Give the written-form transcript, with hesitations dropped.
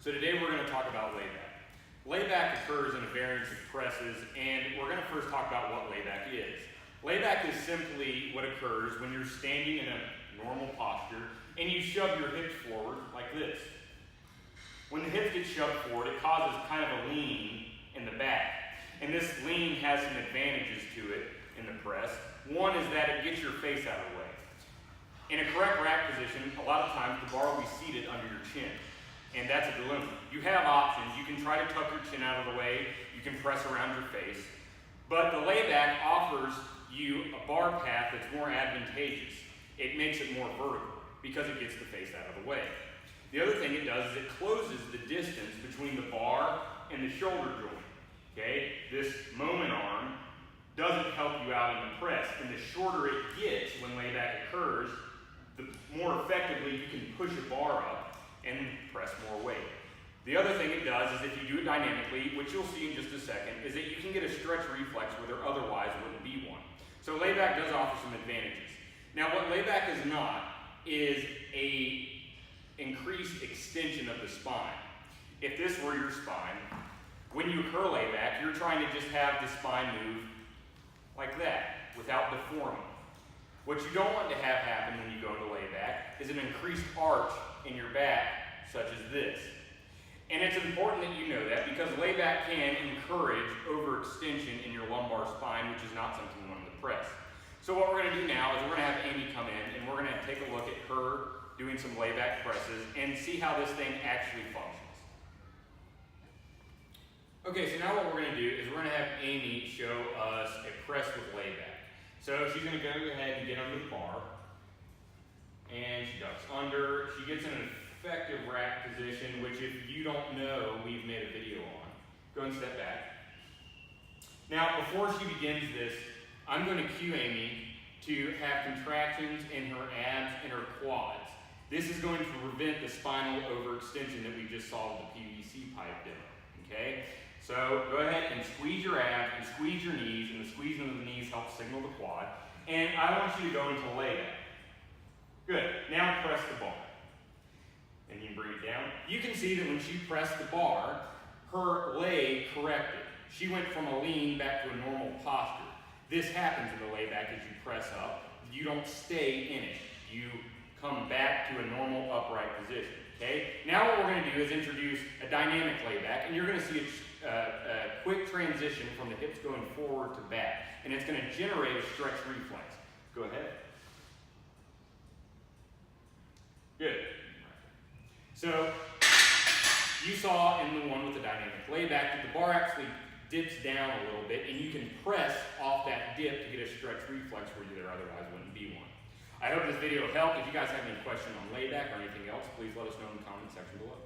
So today we're going to talk about layback. Layback occurs in a variance of presses, and we're going to first talk about what layback is. Layback is simply what occurs when you're standing in a normal posture and you shove your hips forward like this. When the hips get shoved forward, it causes kind of a lean in the back. And this lean has some advantages to it in the press. One is that it gets your face out of the way. In a correct rack position, a lot of times the bar will be seated under your chin. And that's a dilemma. You have options. You can try to tuck your chin out of the way. You can press around your face. But the layback offers you a bar path that's more advantageous. It makes it more vertical because it gets the face out of the way. The other thing it does is it closes the distance between the bar and the shoulder joint. Okay? This moment arm doesn't help you out in the press. And the shorter it gets when layback occurs, the more effectively you can push a bar up and press more weight. The other thing it does is if you do it dynamically, which you'll see in just a second, is that you can get a stretch reflex where there otherwise wouldn't be one. So layback does offer some advantages. Now what layback is not is a increased extension of the spine. If this were your spine, when you occur layback, you're trying to just have the spine move like that without deforming. What you don't want to have happen when you go into layback is an increased arch in your back, such as this. And it's important that you know that because layback can encourage overextension in your lumbar spine, which is not something we want in the press. So what we're going to do now is we're going to have Amy come in and we're going to take a look at her doing some layback presses and see how this thing actually functions. Okay, so now what we're going to do is we're going to have Amy show us a press with layback. So she's going to go ahead and get under the bar. And she ducks under. She gets in an effective rack position, which if you don't know, we've made a video on. Go and step back. Now, before she begins this, I'm going to cue Amy to have contractions in her abs and her quads. This is going to prevent the spinal overextension that we just saw with the PVC pipe demo. Okay? So go ahead and squeeze your abs and squeeze your knees, and the squeezing of the knees helps signal the quad. And I want you to go into layback. Good. Now press the bar. And you can bring it down. You can see that when she pressed the bar, her leg corrected. She went from a lean back to a normal posture. This happens in the layback as you press up. You don't stay in it. You come back to a normal upright position. Okay? Now what we're going to do is introduce a dynamic layback, and you're going to see a quick transition from the hips going forward to back. And it's going to generate a stretch reflex. Go ahead. Good. So, you saw in the one with the dynamic layback that the bar actually dips down a little bit, and you can press off that dip to get a stretch reflex where there otherwise wouldn't be one. I hope this video helped. If you guys have any questions on layback or anything else, please let us know in the comment section below.